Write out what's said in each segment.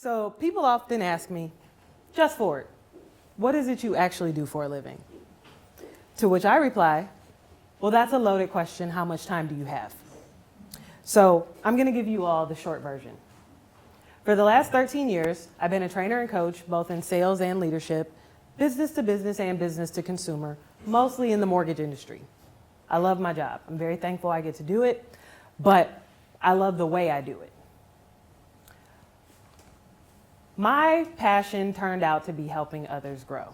So people often ask me, Jess Ford, what is it you actually do for a living? To which I reply, well, that's a loaded question. How much time do you have? So I'm going to give you all the short version. For the last 13 years, I've been a trainer and coach, both in sales and leadership, business to business and business to consumer, mostly in the mortgage industry. I love my job. I'm very thankful I get to do it, but I love the way I do it. My passion turned out to be helping others grow.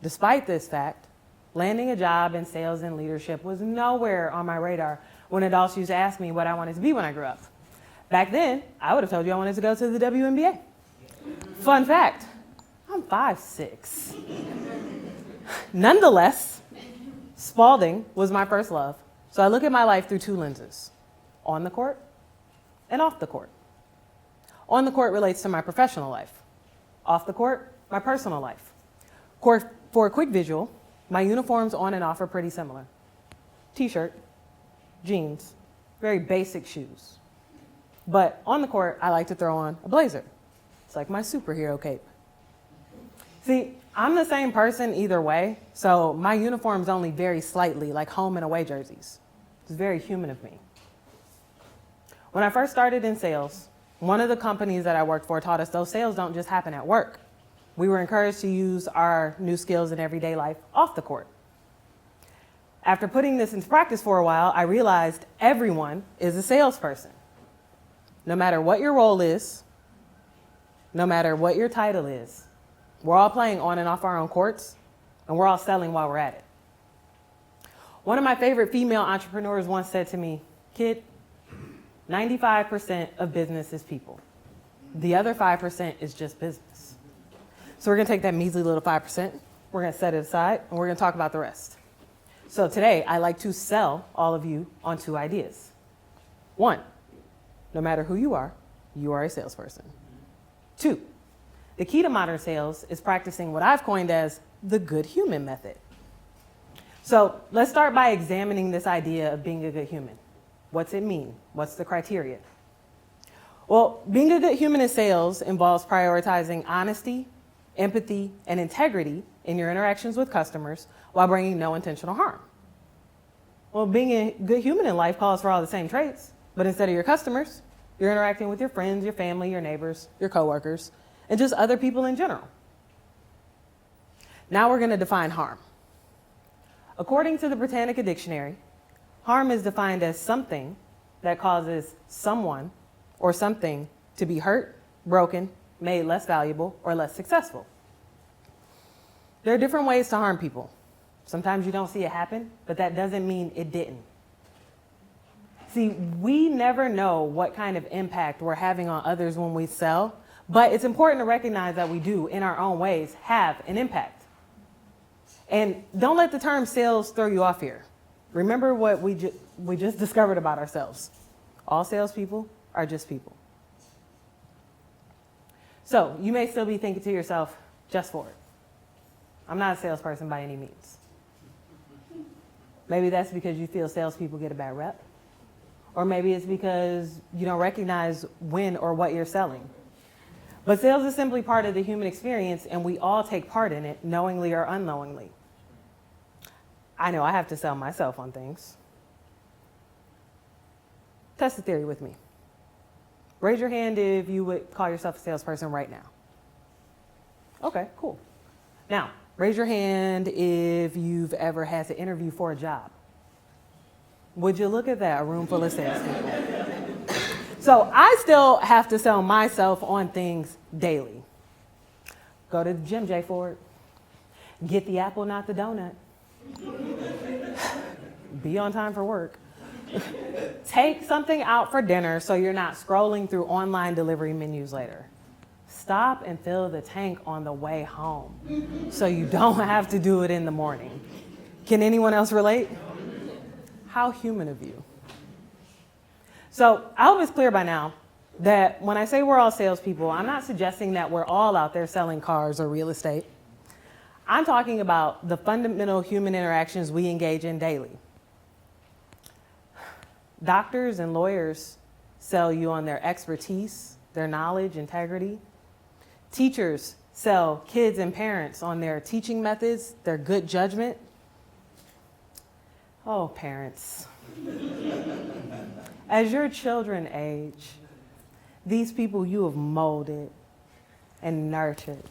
Despite this fact, landing a job in sales and leadership was nowhere on my radar when adults used to ask me what I wanted to be when I grew up. Back then, I would have told you I wanted to go to the WNBA. Fun fact, I'm 5'6". Nonetheless, Spalding was my first love, so I look at my life through two lenses, on the court and off the court. On the court relates to my professional life. Off the court, my personal life. For a quick visual, my uniforms on and off are pretty similar. T-shirt, jeans, very basic shoes. But on the court, I like to throw on a blazer. It's like my superhero cape. See, I'm the same person either way, so my uniforms only vary slightly, like home and away jerseys. It's very human of me. When I first started in sales, one of the companies that I worked for taught us those sales don't just happen at work. We were encouraged to use our new skills in everyday life off the court. After putting this into practice for a while, I realized everyone is a salesperson. No matter what your role is, no matter what your title is, we're all playing on and off our own courts, and we're all selling while we're at it. One of my favorite female entrepreneurs once said to me, "Kid, 95% of business is people. The other 5% is just business." So we're going to take that measly little 5%, we're going to set it aside, and we're going to talk about the rest. So today, I like to sell all of you on two ideas. One, no matter who you are a salesperson. Two, the key to modern sales is practicing what I've coined as the good human method. So let's start by examining this idea of being a good human. What's it mean? What's the criteria? Well, being a good human in sales involves prioritizing honesty, empathy, and integrity in your interactions with customers while bringing no intentional harm. Well, being a good human in life calls for all the same traits, but instead of your customers, you're interacting with your friends, your family, your neighbors, your coworkers, and just other people in general. Now we're going to define harm. According to the Britannica Dictionary, harm is defined as something that causes someone or something to be hurt, broken, made less valuable, or less successful. There are different ways to harm people. Sometimes you don't see it happen, but that doesn't mean it didn't. See, we never know what kind of impact we're having on others when we sell, but it's important to recognize that we do, in our own ways, have an impact. And don't let the term sales throw you off here. Remember what we just discovered about ourselves. All salespeople are just people. So you may still be thinking to yourself, Jess Ford, I'm not a salesperson by any means. Maybe that's because you feel salespeople get a bad rep. Or maybe it's because you don't recognize when or what you're selling. But sales is simply part of the human experience, and we all take part in it, knowingly or unknowingly. I know I have to sell myself on things. Test the theory with me. Raise your hand if you would call yourself a salesperson right now. Okay, cool. Now, raise your hand if you've ever had to interview for a job. Would you look at that, a room full of salespeople? So I still have to sell myself on things daily. Go to the gym, J. Ford. Get the apple, not the donut. Be on time for work. Take something out for dinner so you're not scrolling through online delivery menus later. Stop and fill the tank on the way home so you don't have to do it in the morning. Can anyone else relate? How human of you. So I hope it's clear by now that when I say we're all salespeople, I'm not suggesting that we're all out there selling cars or real estate. I'm talking about the fundamental human interactions we engage in daily. Doctors and lawyers sell you on their expertise, their knowledge, integrity, Teachers sell kids and parents on their teaching methods, their good judgment. Oh, parents. As your children age, these people you have molded and nurtured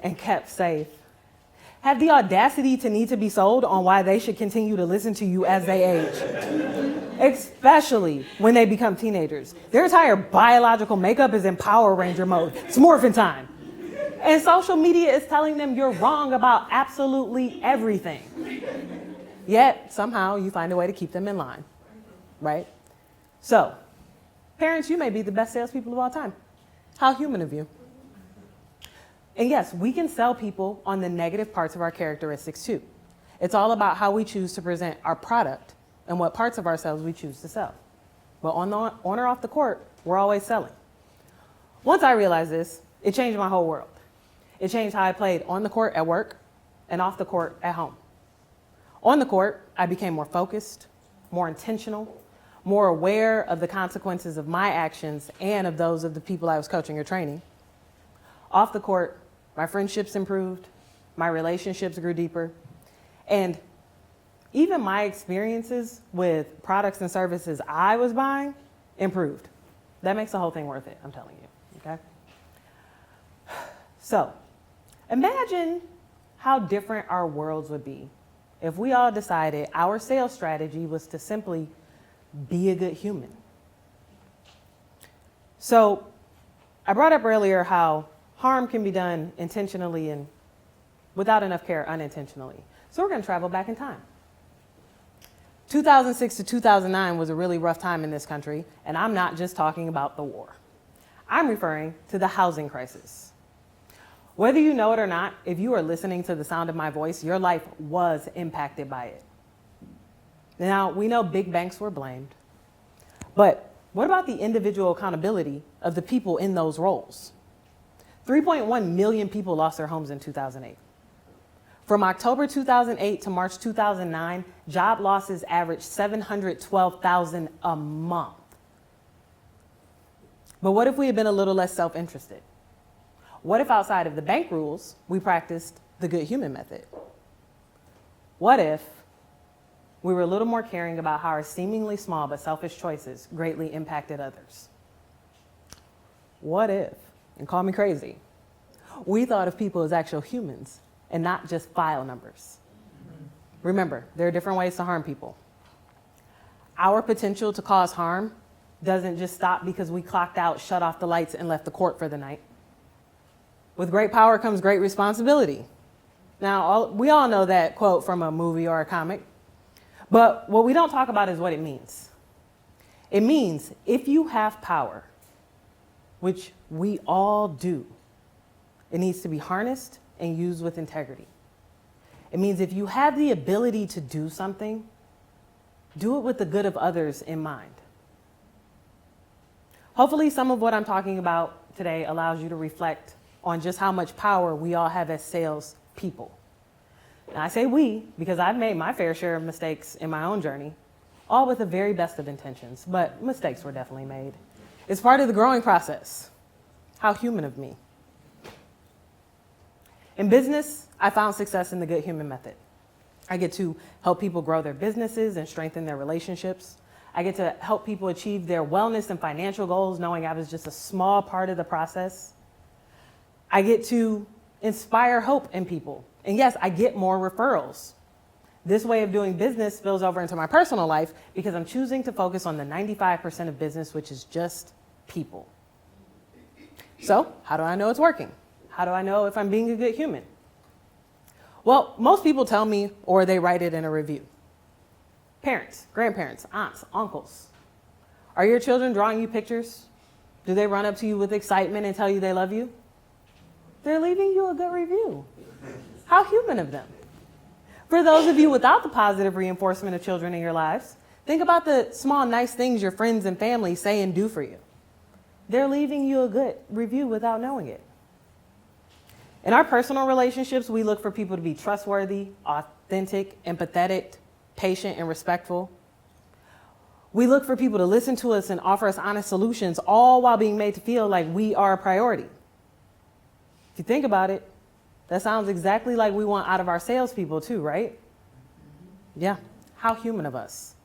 and kept safe have the audacity to need to be sold on why they should continue to listen to you as they age, especially when they become teenagers. Their entire biological makeup is in Power Ranger mode. It's morphin' time. And social media is telling them you're wrong about absolutely everything. Yet, somehow, you find a way to keep them in line, right? So, parents, you may be the best salespeople of all time. How human of you. And yes, we can sell people on the negative parts of our characteristics too. It's all about how we choose to present our product and what parts of ourselves we choose to sell. But on or off the court, we're always selling. Once I realized this, it changed my whole world. It changed how I played on the court at work and off the court at home. On the court, I became more focused, more intentional, more aware of the consequences of my actions and of those of the people I was coaching or training. Off the court, my friendships improved, my relationships grew deeper, and even my experiences with products and services I was buying improved. That makes the whole thing worth it, I'm telling you, okay? So, imagine how different our worlds would be if we all decided our sales strategy was to simply be a good human. So, I brought up earlier how harm can be done intentionally and without enough care unintentionally. So we're going to travel back in time. 2006 to 2009 was a really rough time in this country, and I'm not just talking about the war. I'm referring to the housing crisis. Whether you know it or not, if you are listening to the sound of my voice, your life was impacted by it. Now, we know big banks were blamed, but what about the individual accountability of the people in those roles? 3.1 million people lost their homes in 2008. From October 2008 to March 2009, job losses averaged 712,000 a month. But what if we had been a little less self-interested? What if outside of the bank rules, we practiced the good human method? What if we were a little more caring about how our seemingly small but selfish choices greatly impacted others? What if, and call me crazy, we thought of people as actual humans and not just file numbers? Remember, there are different ways to harm people. Our potential to cause harm doesn't just stop because we clocked out, shut off the lights, and left the court for the night. With great power comes great responsibility. Now, we all know that quote from a movie or a comic, but what we don't talk about is what it means. It means if you have power, which we all do, it needs to be harnessed and used with integrity. It means if you have the ability to do something, do it with the good of others in mind. Hopefully, some of what I'm talking about today allows you to reflect on just how much power we all have as sales people. And I say we because I've made my fair share of mistakes in my own journey, all with the very best of intentions, but mistakes were definitely made. It's part of the growing process. How human of me. In business, I found success in the good human method. I get to help people grow their businesses and strengthen their relationships. I get to help people achieve their wellness and financial goals, knowing I was just a small part of the process. I get to inspire hope in people. And yes, I get more referrals. This way of doing business spills over into my personal life because I'm choosing to focus on the 95% of business, which is just people. So, how do I know it's working? How do I know if I'm being a good human? Well, most people tell me or they write it in a review. Parents, grandparents, aunts, uncles. Are your children drawing you pictures? Do they run up to you with excitement and tell you they love you? They're leaving you a good review. How human of them. For those of you without the positive reinforcement of children in your lives, think about the small, nice things your friends and family say and do for you. They're leaving you a good review without knowing it. In our personal relationships, we look for people to be trustworthy, authentic, empathetic, patient, and respectful. We look for people to listen to us and offer us honest solutions, all while being made to feel like we are a priority. If you think about it, that sounds exactly like we want out of our salespeople too, right? Yeah, how human of us.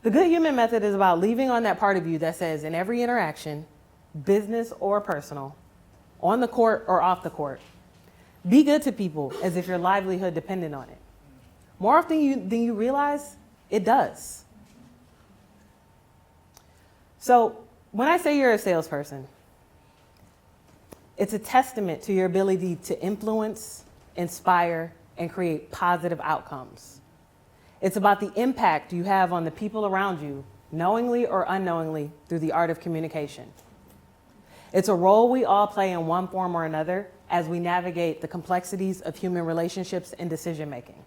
The good human method is about leaving on that part of you that says in every interaction, business or personal, on the court or off the court, be good to people as if your livelihood depended on it. More often than you realize, it does. So when I say you're a salesperson, it's a testament to your ability to influence, inspire, and create positive outcomes. It's about the impact you have on the people around you, knowingly or unknowingly, through the art of communication. It's a role we all play in one form or another as we navigate the complexities of human relationships and decision making.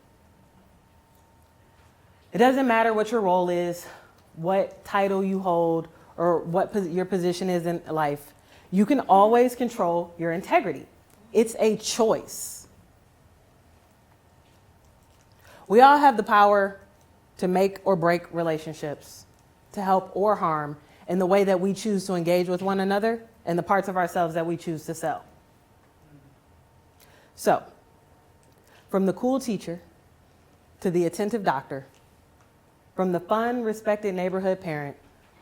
It doesn't matter what your role is, what title you hold, or what your position is in life. You can always control your integrity. It's a choice. We all have the power to make or break relationships, to help or harm in the way that we choose to engage with one another and the parts of ourselves that we choose to sell. So, from the cool teacher to the attentive doctor, from the fun, respected neighborhood parent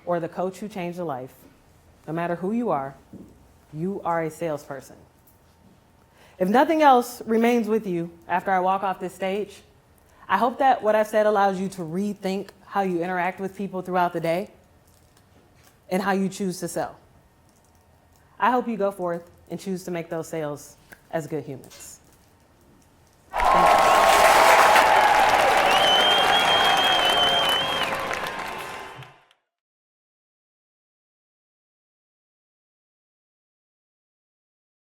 or the coach who changed a life, no matter who you are a salesperson. If nothing else remains with you after I walk off this stage, I hope that what I've said allows you to rethink how you interact with people throughout the day and how you choose to sell. I hope you go forth and choose to make those sales as good humans.